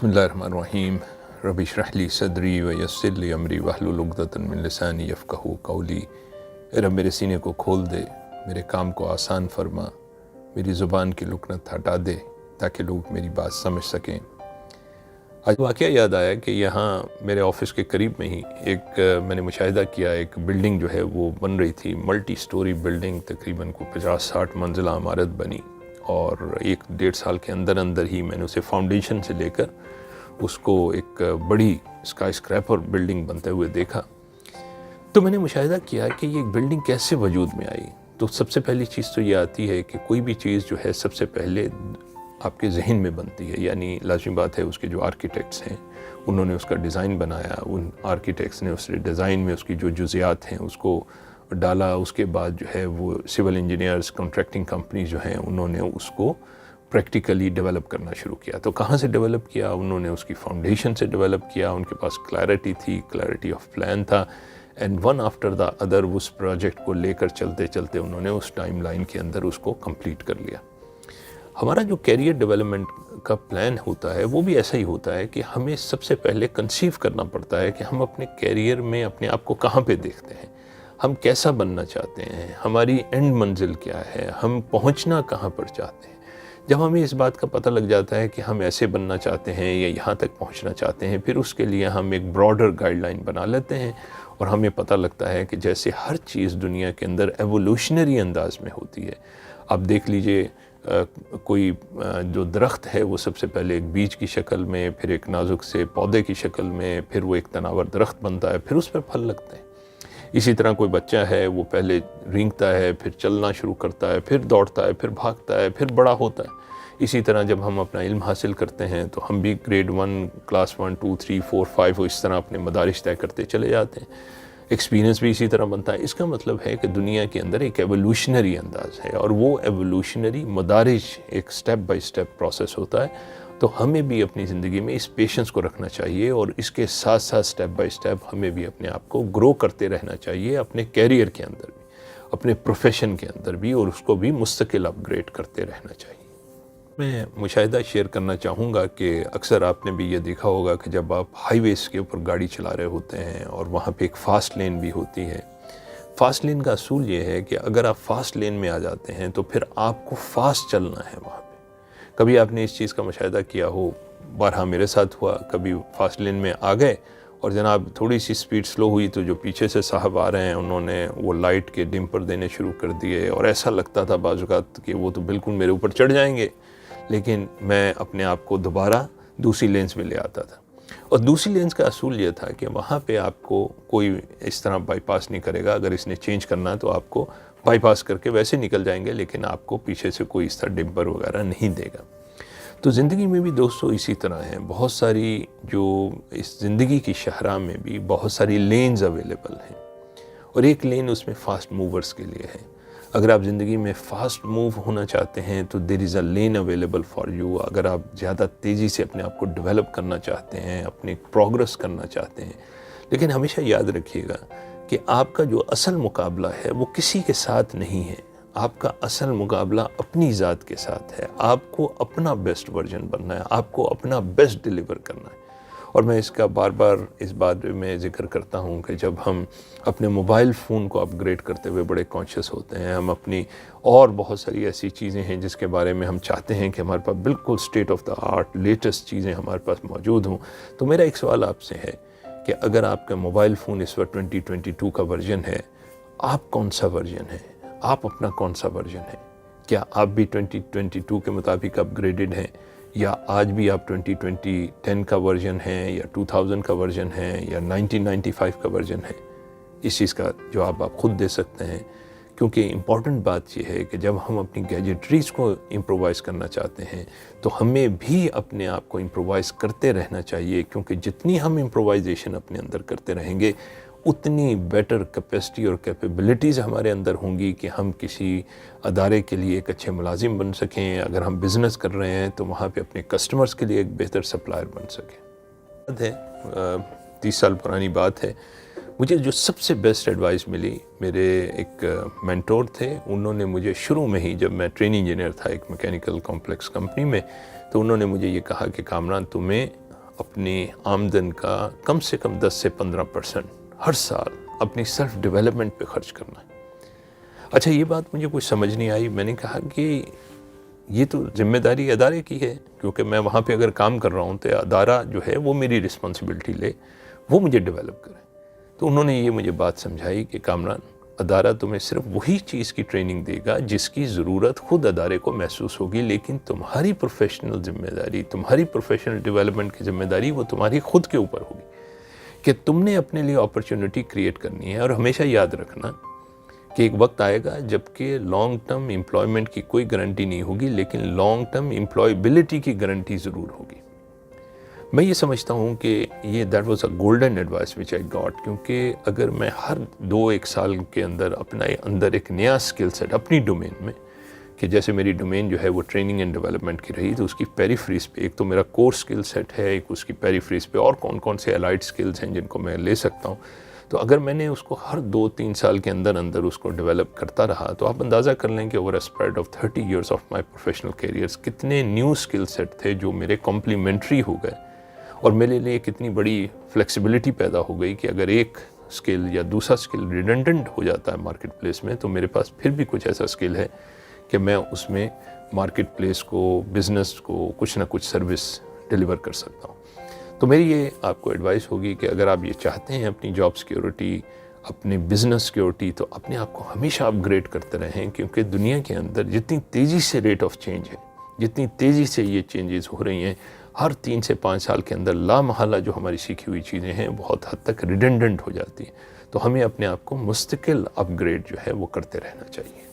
بسم اللہ الرحمن الرحیم رب اشرح لی صدری ویسر لی امری واحلل عقدۃ من لسانی یفقہوا قولی۔ اے رب میرے سینے کو کھول دے، میرے کام کو آسان فرما، میری زبان کی لکنت ہٹا دے تاکہ لوگ میری بات سمجھ سکیں۔ آج واقعہ یاد آیا کہ یہاں میرے آفس کے قریب میں ہی ایک میں نے مشاہدہ کیا، ایک بلڈنگ جو ہے وہ بن رہی تھی، ملٹی سٹوری بلڈنگ، تقریباً 50-60 منزلہ عمارت بنی، اور 1-1.5 سال کے اندر ہی میں نے اسے فاؤنڈیشن سے لے کر اس کو ایک بڑی اسکائی اسکریپر بلڈنگ بنتے ہوئے دیکھا۔ تو میں نے مشاہدہ کیا کہ یہ بلڈنگ کیسے وجود میں آئی۔ تو سب سے پہلی چیز تو یہ آتی ہے کہ کوئی بھی چیز جو ہے سب سے پہلے آپ کے ذہن میں بنتی ہے، یعنی لازمی بات ہے اس کے جو آرکیٹیکٹس ہیں انہوں نے اس کا ڈیزائن بنایا، ان آرکیٹیکٹس نے اس ڈیزائن میں اس کی جو جزیات ہیں اس کو ڈالا، اس کے بعد جو ہے وہ سول انجینئرز، کنٹریکٹنگ کمپنی جو ہیں انہوں نے اس کو پریکٹیکلی ڈیولپ کرنا شروع کیا۔ تو کہاں سے ڈیولپ کیا؟ انہوں نے اس کی فاؤنڈیشن سے ڈیولپ کیا، ان کے پاس کلیئرٹی تھی، کلیئرٹی آف پلان تھا، and one after the other اس پروجیکٹ کو لے کر چلتے چلتے انہوں نے اس ٹائم لائن کے اندر اس کو کمپلیٹ کر لیا۔ ہمارا جو کیریئر ڈیولپمنٹ کا پلان ہوتا ہے وہ بھی ایسا ہی ہوتا ہے کہ ہمیں سب سے پہلے کنسیو کرنا پڑتا ہے کہ ہم اپنے کیریئر میں اپنے آپ کو کہاں پہ دیکھتے ہیں، ہم کیسا بننا چاہتے ہیں، ہماری اینڈ منزل کیا ہے، ہم پہنچنا کہاں پر چاہتے ہیں۔ جب ہمیں اس بات کا پتہ لگ جاتا ہے کہ ہم ایسے بننا چاہتے ہیں یا یہاں تک پہنچنا چاہتے ہیں، پھر اس کے لیے ہم ایک براڈر گائیڈ لائن بنا لیتے ہیں، اور ہمیں پتہ لگتا ہے کہ جیسے ہر چیز دنیا کے اندر ایوولوشنری انداز میں ہوتی ہے۔ آپ دیکھ لیجئے کوئی جو درخت ہے وہ سب سے پہلے ایک بیج کی شکل میں، پھر ایک نازک سے پودے کی شکل میں، پھر وہ ایک تناور درخت بنتا ہے، پھر اس پہ پھل لگتے ہیں۔ اسی طرح کوئی بچہ ہے وہ پہلے رینگتا ہے، پھر چلنا شروع کرتا ہے، پھر دوڑتا ہے، پھر بھاگتا ہے، پھر بڑا ہوتا ہے۔ اسی طرح جب ہم اپنا علم حاصل کرتے ہیں تو ہم بھی گریڈ 1، کلاس 1، 2، 3، 4، 5 اس طرح اپنے مدارج طے کرتے چلے جاتے ہیں۔ ایکسپیرینس بھی اسی طرح بنتا ہے۔ اس کا مطلب ہے کہ دنیا کے اندر ایک ایوولوشنری انداز ہے، اور وہ ایوولوشنری مدارج ایک سٹیپ بائی سٹیپ پروسیس ہوتا ہے۔ تو ہمیں بھی اپنی زندگی میں اس پیشنس کو رکھنا چاہیے، اور اس کے ساتھ ساتھ سٹیپ بائی سٹیپ ہمیں بھی اپنے آپ کو گرو کرتے رہنا چاہیے، اپنے کیریئر کے اندر بھی، اپنے پروفیشن کے اندر بھی، اور اس کو بھی مستقل اپ گریڈ کرتے رہنا چاہیے۔ میں مشاہدہ شیئر کرنا چاہوں گا کہ اکثر آپ نے بھی یہ دیکھا ہوگا کہ جب آپ ہائی ویز کے اوپر گاڑی چلا رہے ہوتے ہیں اور وہاں پہ ایک فاسٹ لین بھی ہوتی ہے، فاسٹ لین کا اصول یہ ہے کہ اگر آپ فاسٹ لین میں آ جاتے ہیں تو پھر آپ کو فاسٹ چلنا ہے وہاں پہ۔ کبھی آپ نے اس چیز کا مشاہدہ کیا ہو، بارہا میرے ساتھ ہوا، کبھی فاسٹ لین میں آ گئے اور جناب تھوڑی سی سپیڈ سلو ہوئی تو جو پیچھے سے صاحب آ رہے ہیں انہوں نے وہ لائٹ کے ڈمپر دینے شروع کر دیے، اور ایسا لگتا تھا بعض اوقات کہ وہ تو بالکل میرے اوپر چڑھ جائیں گے، لیکن میں اپنے آپ کو دوبارہ دوسری لینز میں لے آتا تھا۔ اور دوسری لینز کا اصول یہ تھا کہ وہاں پہ آپ کو کوئی اس طرح بائی پاس نہیں کرے گا، اگر اس نے چینج کرنا ہے تو آپ کو بائی پاس کر کے ویسے نکل جائیں گے، لیکن آپ کو پیچھے سے کوئی اس طرح ڈمپر وغیرہ نہیں دے گا۔ تو زندگی میں بھی دوستو اسی طرح ہیں، بہت ساری جو اس زندگی کی شاہراہ میں بھی بہت ساری لینز اویلیبل ہیں، اور ایک لین اس میں فاسٹ موورز کے لیے ہے۔ اگر آپ زندگی میں فاسٹ موو ہونا چاہتے ہیں تو دیر از اے لین اویلیبل فار یو۔ اگر آپ زیادہ تیزی سے اپنے آپ کو ڈیولپ کرنا چاہتے ہیں، اپنی پروگرس کرنا چاہتے ہیں، لیکن ہمیشہ یاد رکھیے گا کہ آپ کا جو اصل مقابلہ ہے وہ کسی کے ساتھ نہیں ہے، آپ کا اصل مقابلہ اپنی ذات کے ساتھ ہے۔ آپ کو اپنا بیسٹ ورژن بننا ہے، آپ کو اپنا بیسٹ ڈیلیور کرنا ہے۔ اور میں اس کا بار بار اس بات میں ذکر کرتا ہوں کہ جب ہم اپنے موبائل فون کو اپ گریڈ کرتے ہوئے بڑے کانشیس ہوتے ہیں، ہم اپنی اور بہت ساری ایسی چیزیں ہیں جس کے بارے میں ہم چاہتے ہیں کہ ہمارے پاس بالکل state of the art latest چیزیں ہمارے پاس موجود ہوں، تو میرا ایک سوال آپ سے ہے کہ اگر آپ کا موبائل فون اس وقت 2022 کا ورژن ہے، آپ کون سا ورژن ہے؟ آپ اپنا کون سا ورژن ہے؟ کیا آپ بھی 2022 کے مطابق اپ گریڈڈ ہیں، یا آج بھی آپ 2010 کا ورژن ہیں، یا 2000 کا ورژن ہیں، یا 1995 کا ورژن ہے؟ اس چیز کا جواب آپ خود دے سکتے ہیں، کیونکہ امپورٹنٹ بات یہ ہے کہ جب ہم اپنی گیجٹریز کو امپرووائز کرنا چاہتے ہیں تو ہمیں بھی اپنے آپ کو امپرووائز کرتے رہنا چاہیے، کیونکہ جتنی ہم امپرووائزیشن اپنے اندر کرتے رہیں گے اتنی بیٹر کیپیسٹی اور کیپیبلٹیز ہمارے اندر ہوں گی کہ ہم کسی ادارے کے لیے ایک اچھے ملازم بن سکیں، اگر ہم بزنس کر رہے ہیں تو وہاں پہ اپنے کسٹمرز کے لیے ایک بہتر سپلائر بن سکیں۔ بات ہے 30 سال پرانی بات ہے، مجھے جو سب سے بیسٹ ایڈوائس ملی، میرے ایک مینٹور تھے، انہوں نے مجھے شروع میں ہی، جب میں ٹرین انجینئر تھا ایک میکینیکل کمپلیکس کمپنی میں، تو انہوں نے مجھے یہ کہا کہ کامران تمہیں اپنی آمدن کا کم سے کم 10 سے 15% ہر سال اپنی سیلف ڈیولپمنٹ پہ خرچ کرنا ہے۔ اچھا یہ بات مجھے کوئی سمجھ نہیں آئی، میں نے کہا کہ یہ تو ذمہ داری ادارے کی ہے، کیونکہ میں وہاں پہ اگر کام کر رہا ہوں تو ادارہ جو ہے وہ میری رسپانسبلٹی لے، وہ مجھے ڈیولپ کرے۔ تو انہوں نے یہ مجھے بات سمجھائی کہ کامران، ادارہ تمہیں صرف وہی چیز کی ٹریننگ دے گا جس کی ضرورت خود ادارے کو محسوس ہوگی، لیکن تمہاری پروفیشنل ذمہ داری، تمہاری پروفیشنل ڈیولپمنٹ کی ذمہ داری وہ تمہاری خود کے اوپر ہوگی کہ تم نے اپنے لیے اپرچونٹی کریٹ کرنی ہے۔ اور ہمیشہ یاد رکھنا کہ ایک وقت آئے گا جب کہ لانگ ٹرم امپلائمنٹ کی کوئی گارنٹی نہیں ہوگی، لیکن لانگ ٹرم امپلائیبلٹی کی گارنٹی ضرور ہوگی۔ میں یہ سمجھتا ہوں کہ یہ that was a golden advice which I got, کیونکہ اگر میں ہر 2-1 سال کے اندر اپنے اندر ایک نیا اسکل سیٹ اپنی ڈومین میں، کہ جیسے میری ڈومین جو ہے وہ ٹریننگ اینڈ ڈیولپمنٹ کی رہی، تو اس کی پیریفریز پہ ایک تو میرا کور اسکل سیٹ ہے، ایک اس کی پیریفریز پہ اور کون کون سے الائڈ اسکلز ہیں جن کو میں لے سکتا ہوں۔ تو اگر میں نے اس کو ہر 2-3 سال کے اندر اس کو ڈیولپ کرتا رہا تو آپ اندازہ کر لیں کہ over a spread of 30 years of my professional careers کتنے نیو اسکل سیٹ تھے جو میرے کمپلیمنٹری ہو گئے، اور میرے لیے کتنی بڑی فلیکسیبلٹی پیدا ہو گئی کہ اگر ایک اسکل یا دوسرا اسکل ریڈنڈنٹ ہو جاتا ہے مارکیٹ پلیس میں، تو میرے پاس پھر بھی کچھ ایسا اسکل ہے کہ میں اس میں مارکیٹ پلیس کو، بزنس کو کچھ نہ کچھ سروس ڈیلیور کر سکتا ہوں۔ تو میری یہ آپ کو ایڈوائس ہوگی کہ اگر آپ یہ چاہتے ہیں اپنی جاب سیکیورٹی، اپنی بزنس سیکیورٹی، تو اپنے آپ کو ہمیشہ اپ گریڈ کرتے رہیں، کیونکہ دنیا کے اندر جتنی تیزی سے ریٹ آف چینج ہے، جتنی تیزی سے یہ چینجز ہو رہی ہیں، ہر 3 سے 5 سال کے اندر لامحالہ جو ہماری سیکھی ہوئی چیزیں ہیں بہت حد تک ریڈنڈنٹ ہو جاتی ہیں۔ تو ہمیں اپنے آپ کو مستقل اپ گریڈ جو ہے وہ کرتے رہنا چاہیے۔